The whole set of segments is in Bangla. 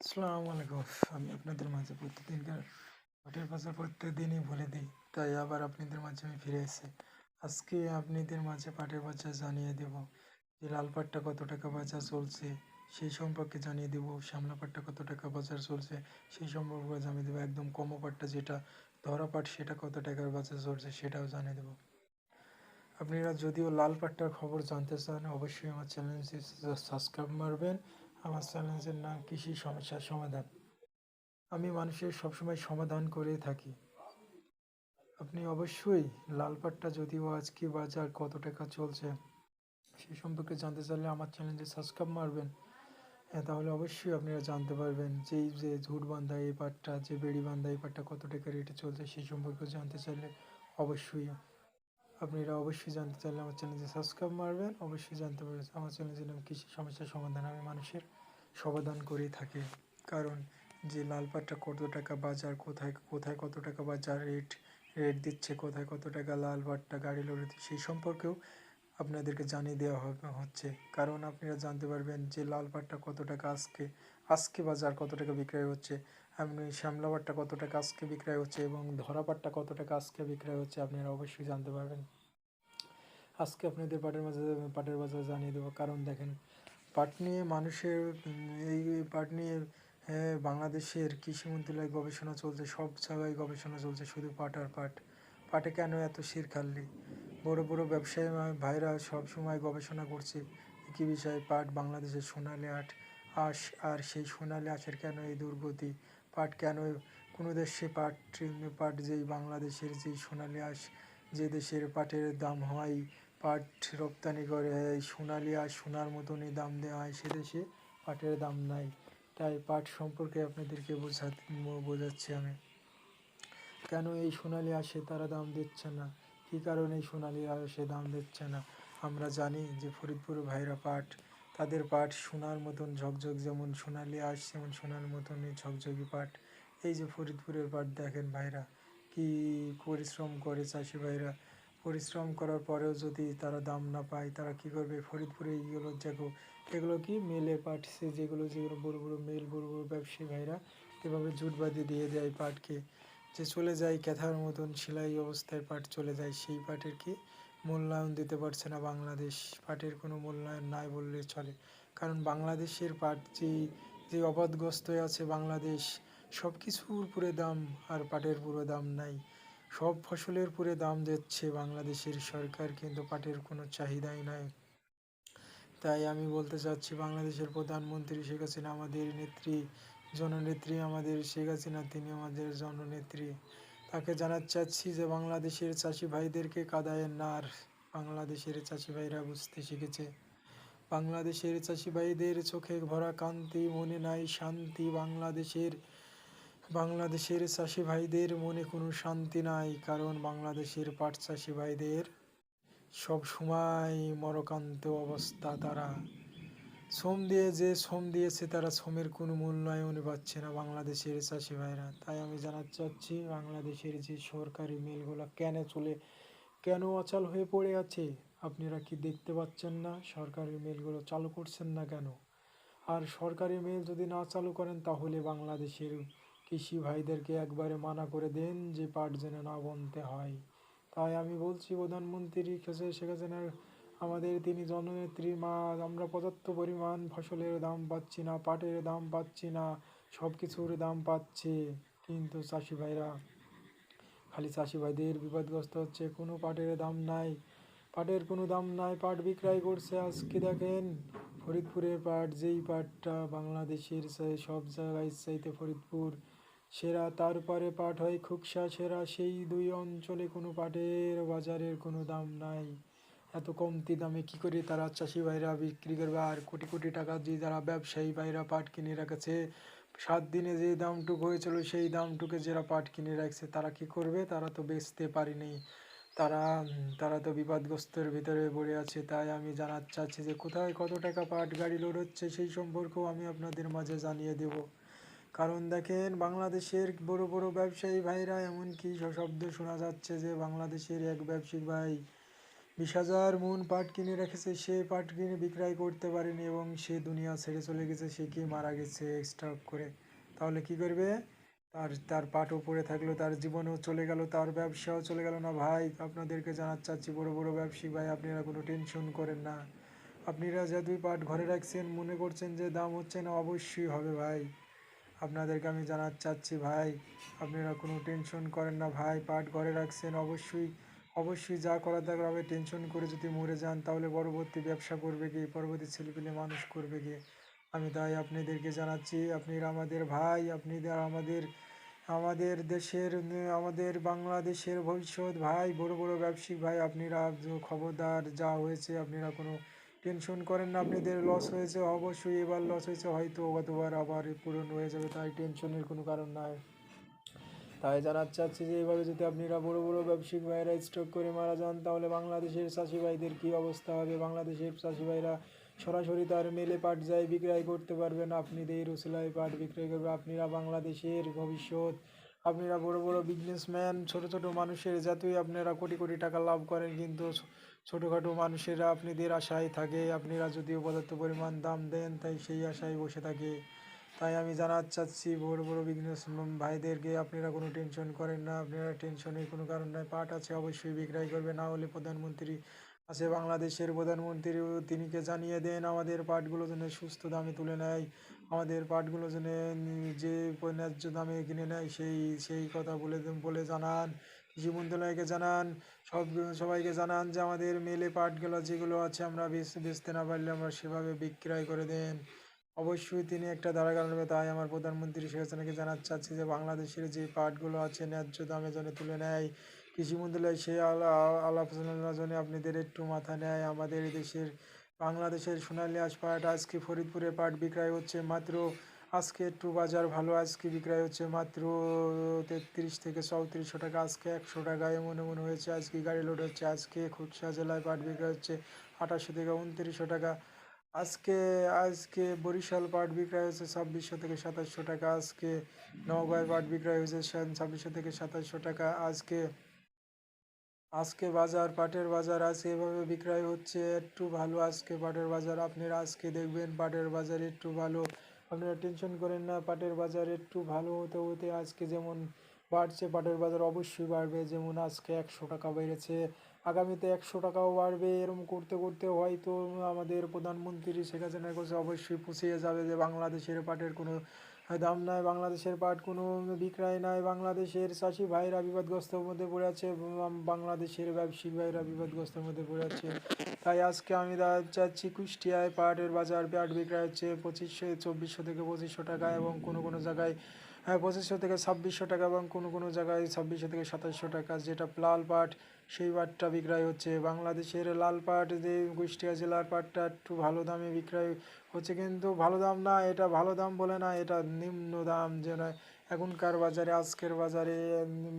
আসসালামু আলাইকুম। আমি আপনাদের মাঝে প্রতিদিনকার পাটের বাজার প্রত্যেকদিনই বলে দিই, তাই আবার আপনাদের মাঝে আমি ফিরে এসেছি। আজকে আপনাদের মাঝে পাটের বাজার জানিয়ে দেব যে লাল পাটটা কত টাকা বাজার চলছে সেই সম্পর্কে জানিয়ে দেব, শ্যামলা পাটটা কত টাকা বাজার চলছে সেই সম্পর্কে জানিয়ে দেবো, একদম কম পাটটা যেটা ধরা পাট সেটা কত টাকার বাজার চলছে সেটাও জানিয়ে দেবো। আপনারা যদিও লাল পাট্টার খবর জানতে চান অবশ্যই আমার চ্যানেলটি সাবস্ক্রাইব মারবেন। আমার চ্যানেলের নাম কৃষি সমস্যার সমাধান। আমি মানুষের সবসময় সমাধান করে থাকি। আপনি অবশ্যই লাল পাট্টা যদিও আজকে বাজার কত টাকা চলছে সে সম্পর্কে জানতে চাইলে আমার চ্যানেলটি সাবস্ক্রাইব মারবেন। হ্যাঁ, তাহলে অবশ্যই আপনারা জানতে পারবেন যে এই যে ঝুটবান্ধা এই পাটটা, যে বেড়িবান্ধা এই পাটটা কত টাকা রেটে চলছে সেই সম্পর্কে জানতে চাইলে অবশ্যই আপনারা অবশ্যই জানতে চাইলে আমার চ্যানেলটি সাবস্ক্রাইব মারবেন। অবশ্যই জানতে পারবেন আমার চ্যানেলের নাম কৃষি সমস্যার সমাধান। আমি মানুষের সমাধান করে থাকি। কারণ যে লাল পাটটা কত টাকা বাজার, কোথায় কোথায় কত টাকা বাজার রেট রেট দিচ্ছে, কোথায় কত টাকা লাল পাটটা গাড়ি লোড সেই সম্পর্কেও আপনাদেরকে জানিয়ে দেওয়া হচ্ছে। কারণ আপনারা জানতে পারবেন যে লাল পাটটা কত টাকা আজকে আজকে বাজার কত টাকা বিক্রয় হচ্ছে, এমনি শ্যামলা পাটটা কত টাকা আজকে বিক্রয় হচ্ছে এবং ধরা পাটটা কত টাকা আজকে বিক্রয় হচ্ছে আপনারা অবশ্যই জানতে পারবেন। আজকে আপনাদের পাটের বাজার জানিয়ে দেবো। কারণ দেখেন, পাট নিয়ে মানুষের এই পাট নিয়ে বাংলাদেশের কৃষি মন্ত্রণালয় গবেষণা চলছে, সব জায়গায় গবেষণা চলছে, শুধু পাট আর পাট। পাটে কেন এত শিরখাল্লি? বড় বড় ব্যবসায়ী ভাইরা সব সময় গবেষণা করছে কী বিষয়ে, পাট বাংলাদেশের সোনালি আঁশ, আর সেই সোনালি আঁশের কেন এই দুর্গতি? পাট কেন কোনো দেশে পাট পাট যেই বাংলাদেশের যেই সোনালি আঁশ, যে দেশের পাটের দাম হয়, পাট রপ্তানি করে এই সোনালি আঁশ সোনার মতনই দাম দেওয়া হয়, সে দেশে পাটের দাম নাই। তাই পাট সম্পর্কে আপনাদেরকে বোঝাচ্ছি আমি কেন এই সোনালি আঁশে তারা দাম দিচ্ছে না, কী কারণে এই সোনালি আঁশে দাম দিচ্ছে না। আমরা জানি যে ফরিদপুর ভাইরা পাট, তাদের পাট সোনার মতন ঝকঝক, যেমন সোনালি আঁশ যেমন সোনার মতনই ঝকঝকি পাট। এই যে ফরিদপুরের পাট দেখেন ভাইরা কি পরিশ্রম করে চাষি ভাইরা, পরিশ্রম করার পরেও যদি তারা দাম না পায় তারা কী করবে? ফরিদপুরে এইগুলো দেখো, এগুলো কি মেলে পাটছে, যেগুলো যেগুলো বড়ো বড়ো মেল, বড়ো বড়ো ব্যবসায়ী ভাইরা এভাবে জুটবাদি দিয়ে দেয় পাটকে, যে চলে যায় ক্যাথার মতন সেলাই অবস্থায় পাট চলে যায়, সেই পাটের কি মূল্যায়ন দিতে পারছে না বাংলাদেশ। পাটের কোনো মূল্যায়ন নাই বললে চলে। কারণ বাংলাদেশের পাট যে অবাধগ্রস্ত হয়ে আছে বাংলাদেশ, সব কিছুর পুরো দাম, আর পাটের পুরো দাম নাই। সব ফসলের পুরো দাম দিচ্ছে বাংলাদেশের সরকার, কিন্তু পাটের কোনো চাহিদাই নাই। তাই আমি বলতে চাচ্ছি বাংলাদেশের প্রধানমন্ত্রী শেখ হাসিনা আমাদের নেত্রী, জননেত্রী আমাদের শেখ হাসিনা, তিনি আমাদের জননেত্রী। তাকে জানাতে চাচ্ছি যে বাংলাদেশের চাষি ভাইদেরকে কাদায়ের নার। বাংলাদেশের চাষি ভাইরা বুঝতে শিখেছে, বাংলাদেশের চাষি ভাইদের চোখে ভরা কান্তি, মনে নাই শান্তি। বাংলাদেশের চাষি ভাইদের মনে কোনো শান্তি নাই, কারণ বাংলাদেশের পাট চাষি ভাইদের সব সময় মরকান্ত অবস্থা। তারা শ্রম দিয়েছে তারা শ্রমের কোনো মূল্যায়ন পাচ্ছে না বাংলাদেশের চাষি ভাইরা। তাই আমি জানাতে চাচ্ছি বাংলাদেশের যে সরকারি মিলগুলো কেন অচল হয়ে পড়ে আছে? আপনারা কি দেখতে পাচ্ছেন না সরকারি মিলগুলো চালু করছেন না কেন? আর সরকারি মিল যদি না চালু করেন তাহলে বাংলাদেশের কৃষি ভাইদেরকে একবারে মানা করে দেন যে পাট যেন না বনতে হয়। তাই আমি বলছি প্রধানমন্ত্রী শেখ হাসিনার, আমাদের তিনি জননেত্রী মা, আমরা পর্যাপ্ত পরিমাণ ফসলের দাম পাচ্ছি না, পাটের দাম পাচ্ছি না, সব কিছুর দাম পাচ্ছে, কিন্তু চাষি ভাইরা খালি চাষি ভাইদের বিপদগ্রস্ত হচ্ছে, কোনো পাটের দাম নাই, পাটের কোনো দাম নাই। পাট বিক্রয় করছে আজকে দেখেন ফরিদপুরের পাট, যেই পাটটা বাংলাদেশের সব জায়গায় চাইতে ফরিদপুর সেরা, তারপরে পাট হয় খুকসা সেরা, সেই দুই অঞ্চলে কোনো পাটের বাজারের কোনো দাম নাই। এত কমতি দামে কি করে তারা চাষি ভাইরা বিক্রি করবে? আর কোটি কোটি টাকা দিয়ে যারা ব্যবসায়ী ভাইরা পাট কিনে রেখেছে, 7 দিনে যে দামটুকু হয়েছিল সেই দামটুকু যারা পাট কিনে রাখছে তারা কি করবে? তারা তো বেচতে পারেনি, তারা তারা তো বিপদগ্রস্তের ভিতরে পড়ে আছে। তাই আমি জানাতে চাচ্ছি যে কোথায় কত টাকা পাট গাড়ি লোড হচ্ছে সেই সম্পর্কেও আমি আপনাদের মাঝে জানিয়ে দেব। কারণ দেখেন বাংলাদেশের বড় বড় ব্যবসায়ী ভাইরা, এমনকি শব্দ শোনা যাচ্ছে যে বাংলাদেশের এক ব্যবসায়িক ভাই 20,000 মন পাট কিনে রেখেছে, সে পাট কিনে বিক্রয় করতে পারেনি এবং সে দুনিয়া ছেড়ে চলে গেছে, সে কি মারা গেছে স্ট্রোক করে। তাহলে কি করবে? তার তার পাটও পড়ে থাকলো, তার জীবনও চলে গেল, তার ব্যবসাও চলে গেল না। ভাই আপনাদেরকে জানাতে চাচ্ছি, বড় বড় ব্যবসায়ী ভাই, আপনারা কোনো টেনশন করেন না। আপনারা যতই পাট ঘরে রাখছেন, মনে করছেন যে দাম হচ্ছে না, অবশ্যই হবে ভাই। আপনাদেরকে আমি জানাতে চাচ্ছি ভাই, আপনারা কোনো টেনশন করেন না ভাই। পাট ঘরে রাখছেন, অবশ্যই অবশ্যই যা করার দরকার হবে। টেনশন করে যদি মরে যান তাহলে পরবর্তী ব্যবসা করবে কি, পরবর্তী ছেলেপিলে মানুষ করবে কি? আমি তাই আপনাদেরকে জানাচ্ছি, আপনারা আমাদের ভাই, আপনারা আমাদের আমাদের দেশের আমাদের বাংলাদেশের ভবিষ্যৎ ভাই, বড় বড় ব্যবসায়িক ভাই, আপনারা খবরদার, যা হয়েছে আপনারা কোনো টেনশন করেন না। আপনাদের লস হয়েছে, অবশ্যই এবার লস হয়েছে, হয়তো গতবার আবার পূরণ হয়ে যাবে, তাই টেনশনের কোনো কারণ নাই। তাই জানাতে চাচ্ছি যে এইভাবে যদি আপনারা বড় বড় ব্যবসায়িক ভাইরা স্ট্রোক করে মারা যান তাহলে বাংলাদেশের চাষি ভাইদের কী অবস্থা হবে? বাংলাদেশের চাষি ভাইরা সরাসরি তার মেলে পাট যায় বিক্রয় করতে পারবেন, আপনাদের উসিলায় পাট বিক্রয় করবে। আপনারা বাংলাদেশের ভবিষ্যৎ, আপনারা বড় বড় বিজনেসম্যান, ছোট ছোট মানুষের যতই আপনারা কোটি কোটি টাকা লাভ করেন, কিন্তু ছোটোখাটো মানুষেরা আপনাদের আশায় থাকে। আপনারা যদিও পর্যাপ্ত পরিমাণ দাম দেন, তাই সেই আশায় বসে থাকে। তাই আমি জানাতে চাচ্ছি বড় বড় বিজনেস ভাইদেরকে, আপনারা কোনো টেনশন করেন না, আপনারা টেনশনের কোনো কারণ নয়। পাট আছে, অবশ্যই বিক্রয় করবে, না হলে প্রধানমন্ত্রী আছে বাংলাদেশের প্রধানমন্ত্রী, তিনিকে জানিয়ে দেন আমাদের পাটগুলো যেন সুস্থ দামে তুলে নেয়, আমাদের পাটগুলো যেন যে ন্যায্য দামে কিনে নেয়, সেই সেই কথা বলে জানান, কৃষি মন্ত্রণালয়কে জানান, সবাইকে জানান যে আমাদের মেলে পাটগুলো যেগুলো আছে আমরা বেচতে না পারলে আমরা সেভাবে বিক্রয় করে দেন। অবশ্যই তিনি একটা দাঁড়া নেবে। তাই আমার প্রধানমন্ত্রী শেখ হাসিনাকে জানাতে চাচ্ছি যে বাংলাদেশের যে পাটগুলো আছে ন্যায্য দামে যেন তুলে নেয়, কৃষি মন্ত্রণালয় সেই আলোচনার জন্য আপনাদের একটু মাথা নেয়। আমাদের দেশের বাংলাদেশের সোনালী আঁশ পাট আজকে ফরিদপুরে পাট বিক্রয় হচ্ছে মাত্র, আজকে একটু বাজার ভালো, আজকে বিক্রয় হচ্ছে মাত্র 33 থেকে 3400 টাকা, আজকে 100 টাকা এমন এমন হয়েছে। আজকে গাড়ি লোড হচ্ছে, আজকে খুচরা জেলায় পাট বিক্রয় হচ্ছে 2800 থেকে 2900 টাকা। আজকে আজকে বরিশাল পাট বিক্রয় হয়েছে 2600 থেকে 2700 টাকা। আজকে নওগাঁয় পাট বিক্রয় হয়েছে 2600 থেকে 2700 টাকা। আজকে আজকে বাজার, পাটের বাজার আছে এভাবে বিক্রয় হচ্ছে একটু ভালো। আজকে পাটের বাজার আপনারা আজকে দেখবেন পাটের বাজার একটু ভালো। আপনারা টেনশন করেন না, পাটের বাজার একটু ভালো হতে হতে আজকে যেমন বাড়ছে পাটের বাজার অবশ্যই বাড়বে। যেমন আজকে 100 টাকা বেড়েছে, আগামীতে 100 টাকাও বাড়বে। এরকম করতে করতে হয়তো আমাদের প্রধানমন্ত্রী শেখ হাসিনার কাছে অবশ্যই পুষিয়ে যাবে যে বাংলাদেশের পাটের কোনো দাম নাই, বাংলাদেশের পাট কোনো বিক্রয় নাই, বাংলাদেশের চাষি ভাইরা বিপদগ্রস্তের মধ্যে পড়ে আছে, বাংলাদেশের ব্যবসায়িক ভাইরা বিপদগ্রস্তের মধ্যে পড়ে আছে। তাই আজকে আমি চাচ্ছি কুষ্টিয়ায় পাটের বাজার, পাট বিক্রয় হচ্ছে 2400 থেকে 2500 টাকা এবং কোনো কোনো জায়গায় 2500 থেকে 2600 টাকা এবং কোনো কোনো জায়গায় 2600 থেকে 2700 টাকা। যেটা লাল পাট, সেই পাটটা বিক্রয় হচ্ছে। বাংলাদেশের লাল পাট যে কুষ্টিয়া জেলার পাটটা একটু ভালো দামে বিক্রয় হচ্ছে, কিন্তু ভালো দাম না, এটা ভালো দাম বলে না, এটা নিম্ন দাম। যেটা এখনকার বাজারে, আজকের বাজারে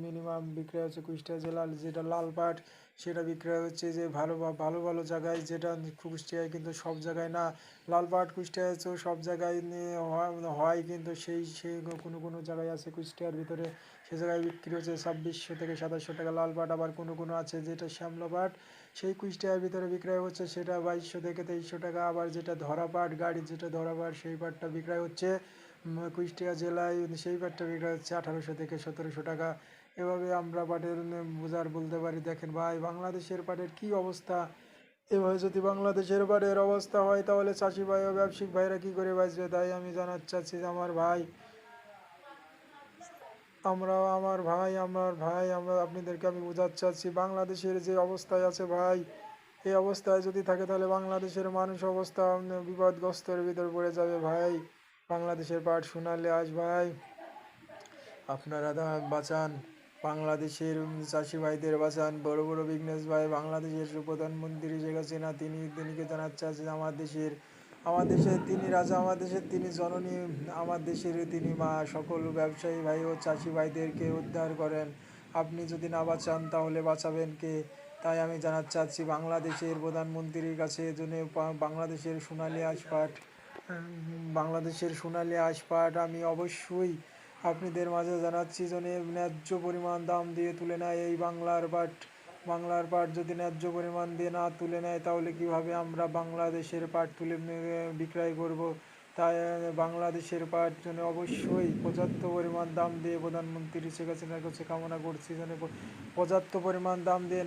মিনিমাম বিক্রয় হচ্ছে কুষ্টিয়া জেলার যেটা লাল পাট, সেটা বিক্রয় হচ্ছে যে ভালো ভালো ভালো জায়গায়, যেটা কুষ্টিয়ায় কিন্তু সব জায়গায় না। লাল পাট কুষ্টিয়ায় তো সব জায়গায় হয়, কিন্তু সেই কোনো কোনো জায়গায় আছে কুষ্টিয়ার ভিতরে, সে জায়গায় বিক্রি হচ্ছে 2600 থেকে 2700 টাকা লাল পাট। আবার কোনো কোনো আছে যেটা শ্যামলা পাট, সেই কুষ্টিয়ার ভিতরে বিক্রয় হচ্ছে সেটা 2200 থেকে 2300 টাকা। আবার যেটা ধরা পাট, গাড়ির যেটা ধরা পাট, সেই পাটটা বিক্রয় হচ্ছে কুষ্টিয়া জেলায়, সেই পাটটা বিক্রয় হচ্ছে 1800 থেকে 1700 টাকা। এভাবে আমরা পাটের বোঝার বলতে পারি। দেখেন ভাই বাংলাদেশের পাটের কী অবস্থা, এভাবে যদি বাংলাদেশের পাটের অবস্থা হয় তাহলে চাষি ভাই ও ব্যবসায়িক ভাইরা কী করে বাঁচবে? তাই আমি জানাতে চাচ্ছি যে আমার ভাই, আমরা আপনাদেরকে আমি বোঝাতে চাচ্ছি বাংলাদেশের যে অবস্থায় আছে ভাই, এই অবস্থায় যদি থাকে তাহলে বাংলাদেশের মানুষ অবস্থা বিপদগ্রস্তের ভিতর পড়ে যাবে ভাই। বাংলাদেশের পাট সোনালী আঁশ ভাই, আপনারা বাঁচান বাংলাদেশের চাষি ভাইদের, বাঁচান বড় বড় বিজনেস ভাই। বাংলাদেশের প্রধানমন্ত্রী শেখ হাসিনা, তিনিকে জানাচ্ছে যে আমার দেশের তিনি রাজা, আমার দেশের তিনি জননী, আমার দেশের তিনি মা। সকল ব্যবসায়ী ভাই ও চাষি ভাইদেরকে উদ্ধার করেন। আপনি যদি না বাঁচান তাহলে বাঁচাবেন কে? তাই আমি জানাতে চাচ্ছি বাংলাদেশের প্রধানমন্ত্রীর কাছে জন্য বাংলাদেশের সোনালী আঁশ পাট, বাংলাদেশের সোনালী আঁশ পাট আমি অবশ্যই আপনাদের মাঝে জানাচ্ছি যেন ন্যায্য পরিমাণ দাম দিয়ে তুলে নেয় এই বাংলার পাট, বাংলার পাট যদি ন্যায্য পরিমাণ দিয়ে না তুলে নেয় তাহলে কিভাবে আমরা বাংলাদেশের পাট তুলে বিক্রয় করব। তাই বাংলাদেশের পাট জন্য অবশ্যই পর্যাপ্ত পরিমাণ দাম দিয়ে প্রধানমন্ত্রী শেখ হাসিনার কাছে কামনা করছি যেন পর্যাপ্ত পরিমাণ দাম দিয়ে